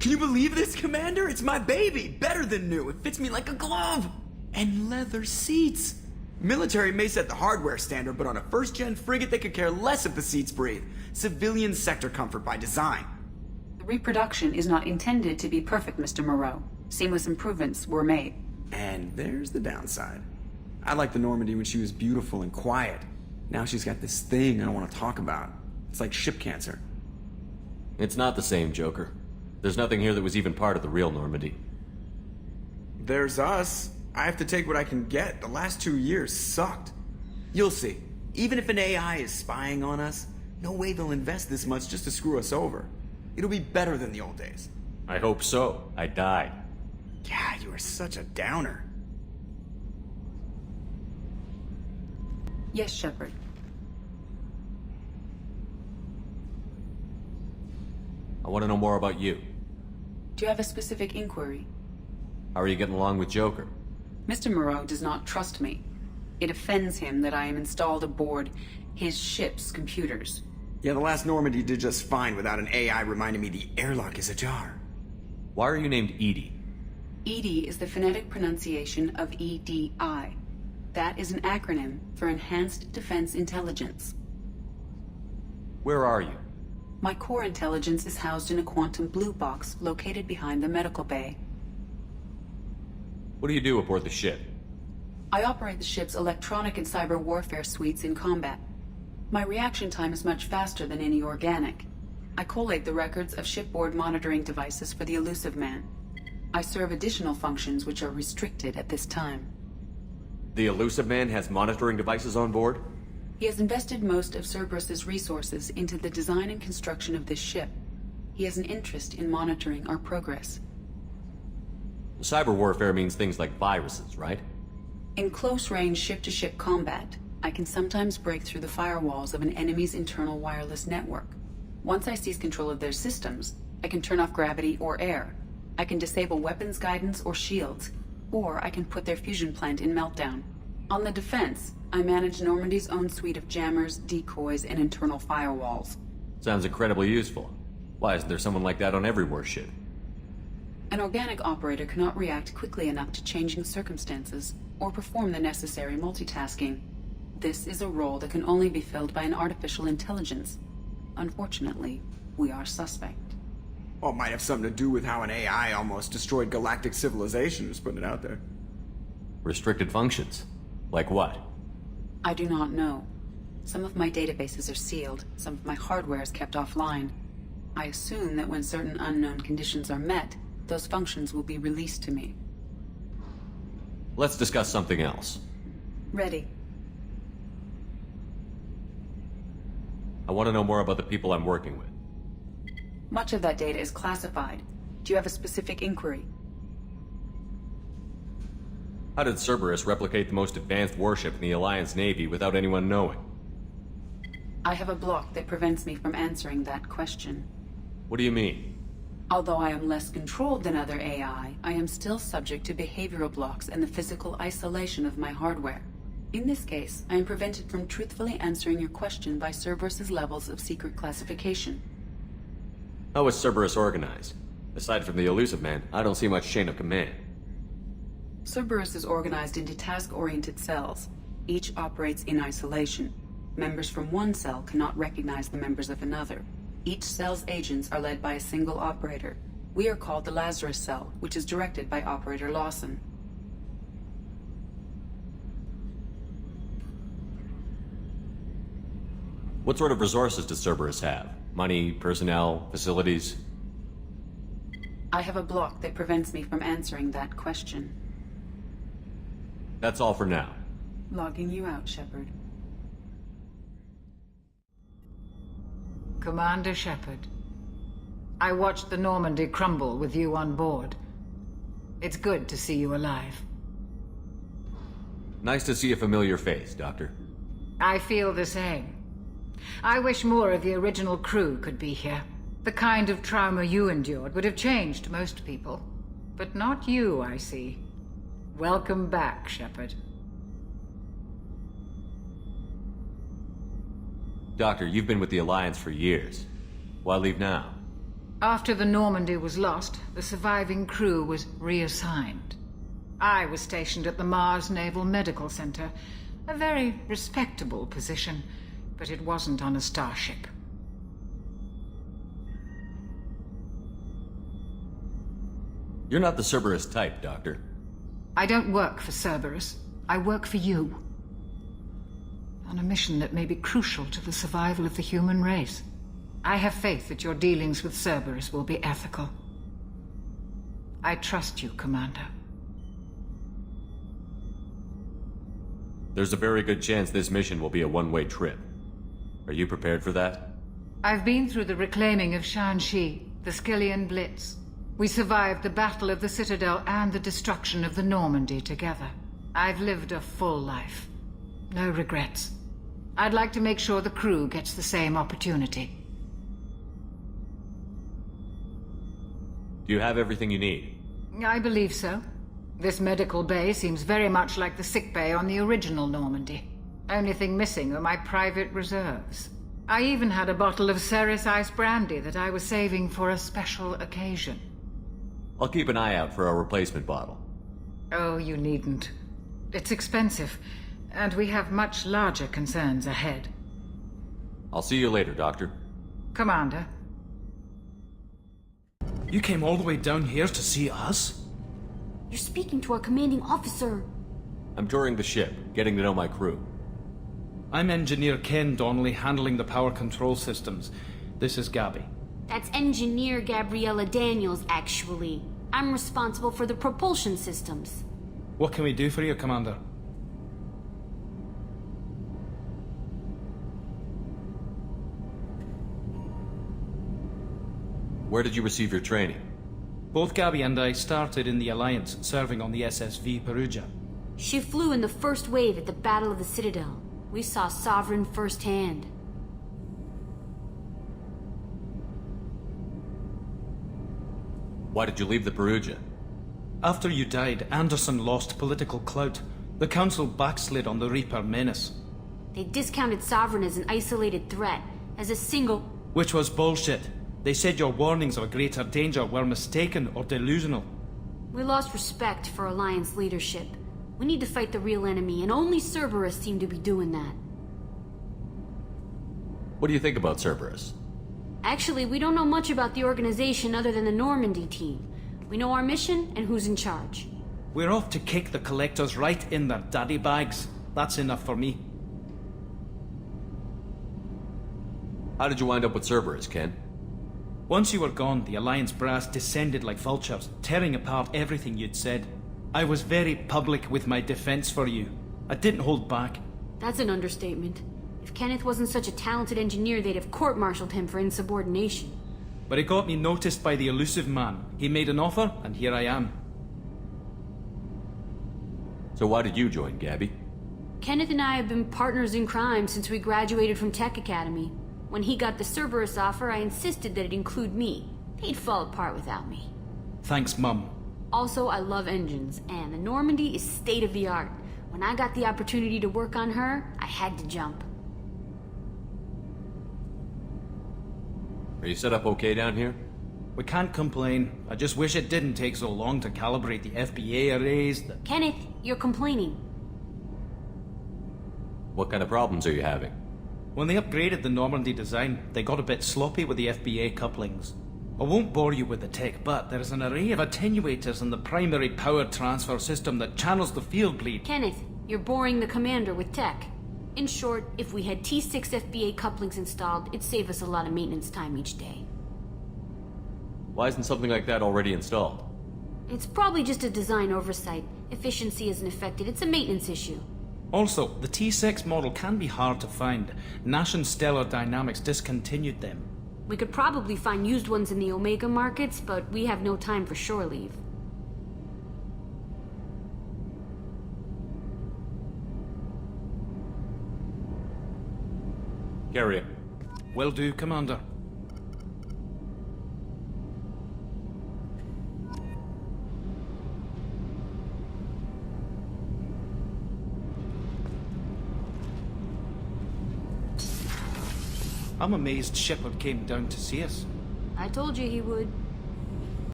Can you believe this, Commander? It's my baby! Better than new. It fits me like a glove! And leather seats! Military may set the hardware standard, but on a first-gen frigate they could care less if the seats breathe. Civilian sector comfort by design. The reproduction is not intended to be perfect, Mr. Moreau. Seamless improvements were made. And there's the downside. I liked the Normandy when she was beautiful and quiet. Now she's got this thing I don't want to talk about. It's like ship cancer. It's not the same, Joker. There's nothing here that was even part of the real Normandy. There's us. I have to take what I can get. The last 2 years sucked. You'll see. Even if an AI is spying on us, no way they'll invest this much just to screw us over. It'll be better than the old days. I hope so. I died. Yeah, you are such a downer. Yes, Shepard. I want to know more about you. Do you have a specific inquiry? How are you getting along with Joker? Mr. Moreau does not trust me. It offends him that I am installed aboard his ship's computers. Yeah, the last Normandy did just fine without an AI reminding me the airlock is ajar. Why are you named EDI? EDI is the phonetic pronunciation of EDI. That is an acronym for Enhanced Defense Intelligence. Where are you? My core intelligence is housed in a quantum blue box located behind the medical bay. What do you do aboard the ship? I operate the ship's electronic and cyber warfare suites in combat. My reaction time is much faster than any organic. I collate the records of shipboard monitoring devices for the Elusive Man. I serve additional functions which are restricted at this time. The Elusive Man has monitoring devices on board? He has invested most of Cerberus's resources into the design and construction of this ship. He has an interest in monitoring our progress. Cyber warfare means things like viruses, right? In close-range ship-to-ship combat, I can sometimes break through the firewalls of an enemy's internal wireless network. Once I seize control of their systems, I can turn off gravity or air. I can disable weapons guidance or shields, or I can put their fusion plant in meltdown. On the defense, I manage Normandy's own suite of jammers, decoys, and internal firewalls. Sounds incredibly useful. Why isn't there someone like that on every warship? An organic operator cannot react quickly enough to changing circumstances or perform the necessary multitasking. This is a role that can only be filled by an artificial intelligence. Unfortunately, we are suspect. Well, it might have something to do with how an AI almost destroyed galactic civilization, just putting it out there. Restricted functions? Like what? I do not know. Some of my databases are sealed, some of my hardware is kept offline. I assume that when certain unknown conditions are met, those functions will be released to me. Let's discuss something else. Ready. I want to know more about the people I'm working with. Much of that data is classified. Do you have a specific inquiry? How did Cerberus replicate the most advanced warship in the Alliance Navy without anyone knowing? I have a block that prevents me from answering that question. What do you mean? Although I am less controlled than other AI, I am still subject to behavioral blocks and the physical isolation of my hardware. In this case, I am prevented from truthfully answering your question by Cerberus's levels of secret classification. How is Cerberus organized? Aside from the Elusive Man, I don't see much chain of command. Cerberus is organized into task-oriented cells. Each operates in isolation. Members from one cell cannot recognize the members of another. Each cell's agents are led by a single operator. We are called the Lazarus Cell, which is directed by Operator Lawson. What sort of resources does Cerberus have? Money, personnel, facilities? I have a block that prevents me from answering that question. That's all for now. Logging you out, Shepard. Commander Shepard, I watched the Normandy crumble with you on board. It's good to see you alive. Nice to see a familiar face, Doctor. I feel the same. I wish more of the original crew could be here. The kind of trauma you endured would have changed most people. But not you, I see. Welcome back, Shepard. Doctor, you've been with the Alliance for years. Why leave now? After the Normandy was lost, the surviving crew was reassigned. I was stationed at the Mars Naval Medical Center, a very respectable position, but it wasn't on a starship. You're not the Cerberus type, Doctor. I don't work for Cerberus. I work for you. On a mission that may be crucial to the survival of the human race. I have faith that your dealings with Cerberus will be ethical. I trust you, Commander. There's a very good chance this mission will be a one-way trip. Are you prepared for that? I've been through the reclaiming of Shanxi, the Skillian Blitz. We survived the Battle of the Citadel and the destruction of the Normandy together. I've lived a full life. No regrets. I'd like to make sure the crew gets the same opportunity. Do you have everything you need? I believe so. This medical bay seems very much like the sick bay on the original Normandy. Only thing missing are my private reserves. I even had a bottle of Ceres Ice Brandy that I was saving for a special occasion. I'll keep an eye out for a replacement bottle. Oh, you needn't. It's expensive, and we have much larger concerns ahead. I'll see you later, Doctor. Commander. You came all the way down here to see us? You're speaking to our commanding officer. I'm touring the ship, getting to know my crew. I'm Engineer Ken Donnelly, handling the power control systems. This is Gabby. That's Engineer Gabriella Daniels, actually. I'm responsible for the propulsion systems. What can we do for you, Commander? Where did you receive your training? Both Gabby and I started in the Alliance, serving on the SSV Perugia. She flew in the first wave at the Battle of the Citadel. We saw Sovereign firsthand. Why did you leave the Perugia? After you died, Anderson lost political clout. The Council backslid on the Reaper menace. They discounted Sovereign as an isolated threat, as a single... Which was bullshit. They said your warnings of a greater danger were mistaken or delusional. We lost respect for Alliance leadership. We need to fight the real enemy, and only Cerberus seemed to be doing that. What do you think about Cerberus? Actually, we don't know much about the organization other than the Normandy team. We know our mission and who's in charge. We're off to kick the Collectors right in their daddy bags. That's enough for me. How did you wind up with Cerberus, Ken? Once you were gone, the Alliance brass descended like vultures, tearing apart everything you'd said. I was very public with my defense for you. I didn't hold back. That's an understatement. If Kenneth wasn't such a talented engineer, they'd have court-martialed him for insubordination. But it got me noticed by the elusive man. He made an offer, and here I am. So why did you join, Gabby? Kenneth and I have been partners in crime since we graduated from Tech Academy. When he got the Cerberus offer, I insisted that it include me. They'd fall apart without me. Thanks, Mum. Also, I love engines, and the Normandy is state-of-the-art. When I got the opportunity to work on her, I had to jump. Are you set up okay down here? We can't complain. I just wish it didn't take so long to calibrate the FBA arrays. Kenneth, you're complaining. What kind of problems are you having? When they upgraded the Normandy design, they got a bit sloppy with the FBA couplings. I won't bore you with the tech, but there is an array of attenuators in the primary power transfer system that channels the field bleed. Kenneth, you're boring the commander with tech. In short, if we had T6 FBA couplings installed, it'd save us a lot of maintenance time each day. Why isn't something like that already installed? It's probably just a design oversight. Efficiency isn't affected. It's a maintenance issue. Also, the T6 model can be hard to find. Nash and Stellar Dynamics discontinued them. We could probably find used ones in the Omega markets, but we have no time for shore leave. Carry it. Will do, Commander. I'm amazed Shepard came down to see us. I told you he would.